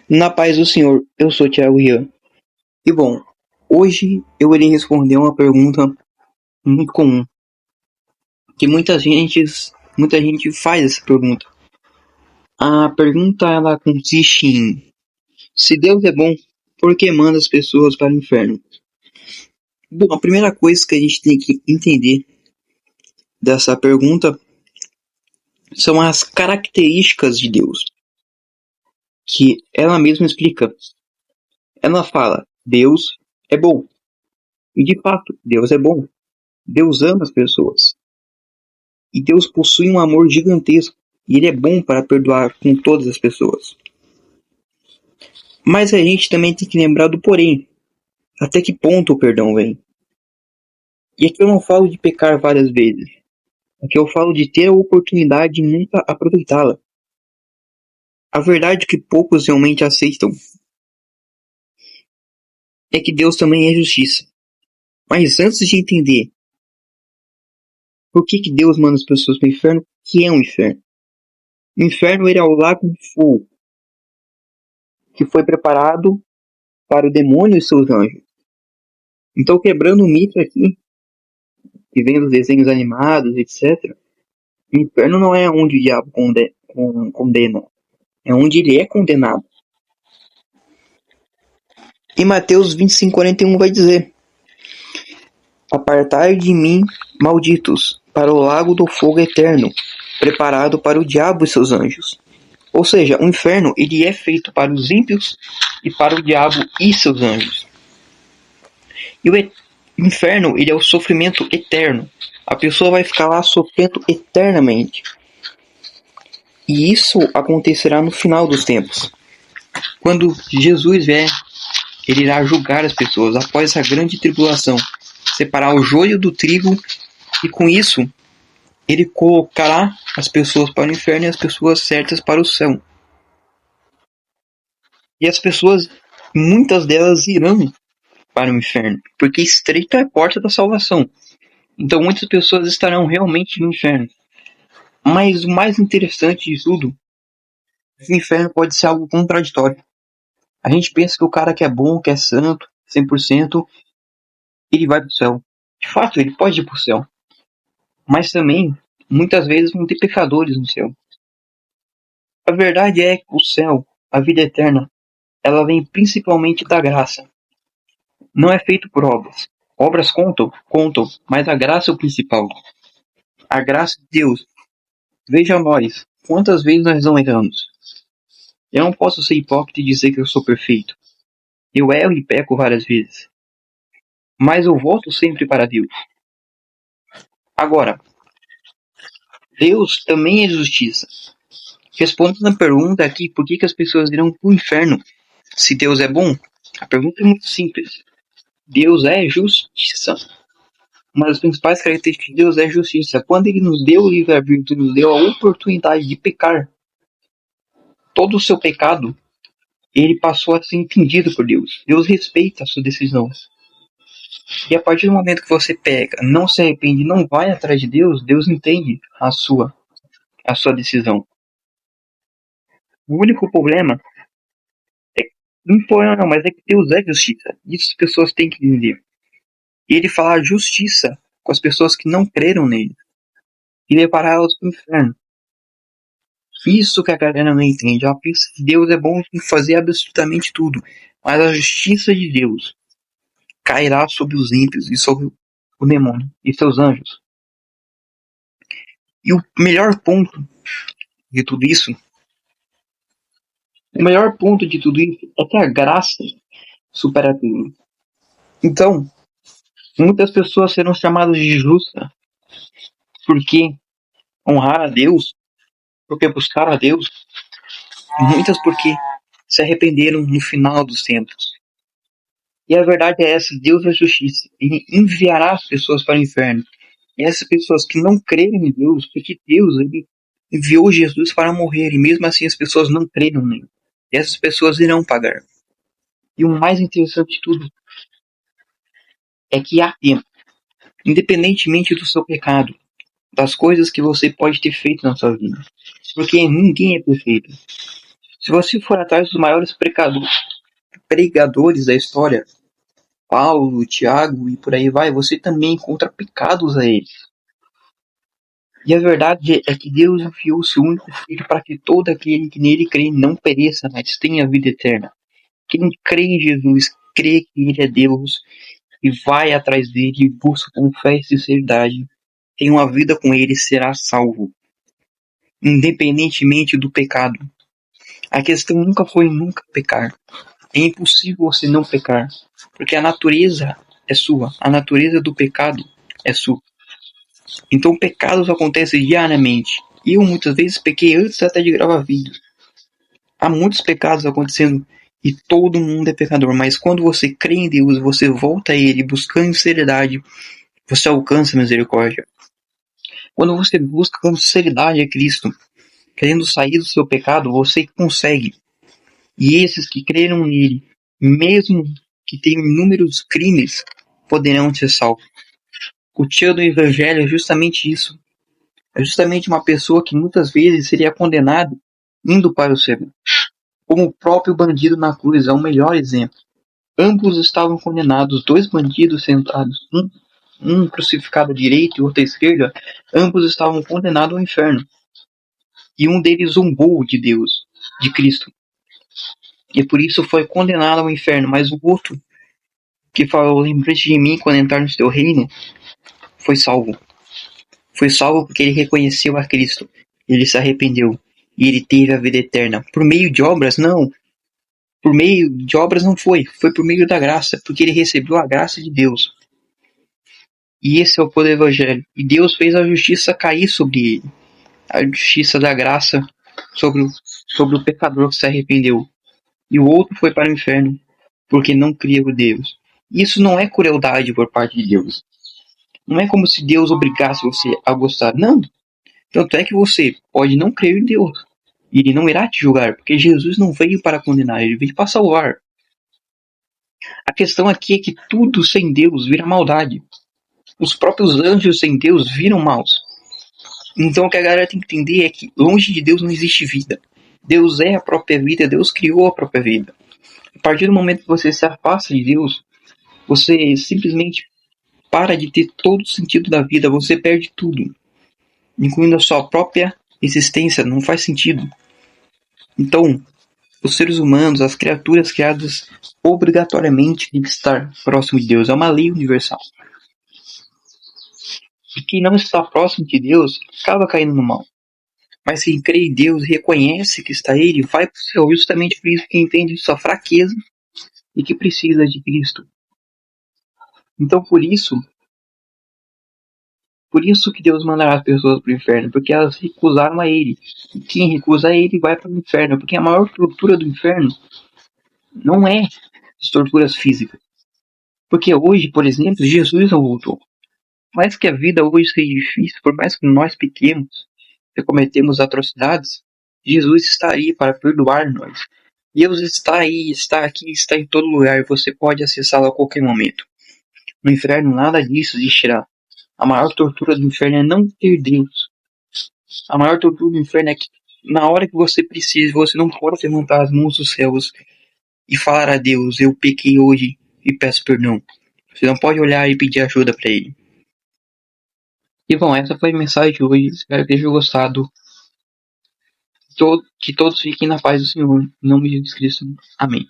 Na paz do Senhor, eu sou Thiago Rian. E bom, hoje eu irei responder uma pergunta muito comum, que muita gente faz essa pergunta. A pergunta ela consiste em: se Deus é bom, por que manda as pessoas para o inferno? Bom, a primeira coisa que a gente tem que entender dessa pergunta são as características de Deus, que ela mesma explica. Ela fala: Deus é bom. E de fato, Deus é bom. Deus ama as pessoas. E Deus possui um amor gigantesco, e Ele é bom para perdoar com todas as pessoas. Mas a gente também tem que lembrar do porém. Até que ponto o perdão vem? E aqui eu não falo de pecar várias vezes. Aqui eu falo de ter a oportunidade e nunca aproveitá-la. A verdade que poucos realmente aceitam é que Deus também é justiça. Mas antes de entender por que Deus manda as pessoas para o inferno, o que é um inferno? O inferno ele é o lago de fogo que foi preparado para o demônio e seus anjos. Então, quebrando o mito aqui, que vem dos desenhos animados, etc., o inferno não é onde o diabo condena, é onde ele é condenado. E Mateus 25:41 vai dizer: Apartai de mim, malditos, para o lago do fogo eterno, preparado para o diabo e seus anjos. Ou seja, o inferno ele é feito para os ímpios e para o diabo e seus anjos. E o inferno ele é o sofrimento eterno. A pessoa vai ficar lá sofrendo eternamente. E isso acontecerá no final dos tempos. Quando Jesus vier, ele irá julgar as pessoas após a grande tribulação, separar o joio do trigo, e com isso, ele colocará as pessoas para o inferno e as pessoas certas para o céu. E as pessoas, muitas delas irão para o inferno, porque estreita é a porta da salvação. Então muitas pessoas estarão realmente no inferno. Mas o mais interessante de tudo é que o inferno pode ser algo contraditório. A gente pensa que o cara que é bom, que é santo, 100%, ele vai para o céu. De fato, ele pode ir para o céu. Mas também, muitas vezes, vão ter pecadores no céu. A verdade é que o céu, a vida eterna, ela vem principalmente da graça. Não é feito por obras. Obras contam, mas a graça é o principal. A graça de Deus. Veja nós, quantas vezes nós não erramos. Eu não posso ser hipócrita e dizer que eu sou perfeito. Eu erro e peco várias vezes. Mas eu volto sempre para Deus. Agora, Deus também é justiça. Respondendo a pergunta aqui, por que as pessoas irão para o inferno se Deus é bom? A pergunta é muito simples. Deus é justiça. Uma das principais características de Deus é justiça. Quando Ele nos deu o livre-arbítrio, nos deu a oportunidade de pecar, todo o seu pecado, ele passou a ser entendido por Deus. Deus respeita a sua decisão. E a partir do momento que você pega, não se arrepende, não vai atrás de Deus, Deus entende a sua decisão. O único problema é que, não, mas é que Deus é justiça. Isso as pessoas têm que entender. E ele falar justiça com as pessoas que não creram nele e levará elas para o inferno. Isso que a galera não entende. Ela pensa que Deus é bom em fazer absolutamente tudo, mas a justiça de Deus cairá sobre os ímpios e sobre o demônio e seus anjos. E o melhor ponto de tudo isso, é que a graça supera tudo. Então, muitas pessoas serão chamadas de justas porque honrar a Deus, porque buscar a Deus, muitas porque se arrependeram no final dos tempos. E a verdade é essa: Deus é justiça. Ele enviará as pessoas para o inferno. E essas pessoas que não creem em Deus, porque Deus ele enviou Jesus para morrer, e mesmo assim as pessoas não creram nele. E essas pessoas irão pagar. E o mais interessante de tudo é que há tempo, independentemente do seu pecado, das coisas que você pode ter feito na sua vida. Porque ninguém é perfeito. Se você for atrás dos maiores pregadores da história, Paulo, Tiago e por aí vai, você também encontra pecados a eles. E a verdade é que Deus enviou o seu único Filho para que todo aquele que nele crê não pereça, mas tenha vida eterna. Quem crê em Jesus, crê que ele é Deus e vai atrás dele e busca com fé e sinceridade, tem uma vida com ele, será salvo, independentemente do pecado. A questão nunca foi nunca pecar. É impossível você não pecar, porque a natureza é sua, a natureza do pecado é sua. Então pecados acontecem diariamente. Eu muitas vezes pequei antes até de gravar vídeo. Há muitos pecados acontecendo e todo mundo é pecador, mas quando você crê em Deus, você volta a Ele buscando sinceridade, você alcança a misericórdia. Quando você busca com sinceridade a Cristo, querendo sair do seu pecado, você consegue. E esses que creram nele, mesmo que tenham inúmeros crimes, poderão ser salvos. O tio do Evangelho é justamente isso. É justamente uma pessoa que muitas vezes seria condenada indo para o céu. Como o próprio bandido na cruz é o melhor exemplo. Ambos estavam condenados, dois bandidos sentados, um crucificado à direita e outro à esquerda, ambos estavam condenados ao inferno. E um deles zombou de Deus, de Cristo. E por isso foi condenado ao inferno, mas o outro, que falou, lembre-te de mim quando entrar no teu reino, foi salvo. Foi salvo porque ele reconheceu a Cristo, ele se arrependeu, e ele teve a vida eterna. Por meio de obras, não. Por meio de obras não foi por meio da graça, porque ele recebeu a graça de Deus. E esse é o poder do Evangelho. E Deus fez a justiça cair sobre ele. A justiça da graça sobre o pecador que se arrependeu. E o outro foi para o inferno, porque não cria em Deus. Isso não é crueldade por parte de Deus. Não é como se Deus obrigasse você a gostar. Não. Tanto é que você pode não crer em Deus. E ele não irá te julgar, porque Jesus não veio para condenar, ele veio para salvar. A questão aqui é que tudo sem Deus vira maldade. Os próprios anjos sem Deus viram maus. Então o que a galera tem que entender é que longe de Deus não existe vida. Deus é a própria vida, Deus criou a própria vida. A partir do momento que você se afasta de Deus, você simplesmente para de ter todo o sentido da vida, você perde tudo, incluindo a sua própria existência, não faz sentido. Então, os seres humanos, as criaturas criadas, obrigatoriamente têm que estar próximo de Deus. É uma lei universal. E quem não está próximo de Deus acaba caindo no mal. Mas quem crê em Deus e reconhece que está Ele, vai para o céu. Justamente por isso que entende sua fraqueza e que precisa de Cristo. Então por isso que Deus mandará as pessoas para o inferno, porque elas recusaram a Ele. E quem recusa a Ele vai para o inferno, porque a maior tortura do inferno não é as torturas físicas. Porque hoje, por exemplo, Jesus não voltou. Por mais que a vida hoje seja difícil, por mais que nós pequemos e cometemos atrocidades, Jesus está aí para perdoar-nós. Deus está aí, está aqui, está em todo lugar e você pode acessá-lo a qualquer momento. No inferno nada disso existirá. A maior tortura do inferno é não ter Deus. A maior tortura do inferno é que na hora que você precisa, você não pode levantar as mãos dos céus e falar a Deus, eu pequei hoje e peço perdão. Você não pode olhar e pedir ajuda para Ele. E bom, essa foi a mensagem de hoje. Espero que tenham gostado. Que todos fiquem na paz do Senhor. Em nome de Jesus Cristo. Amém.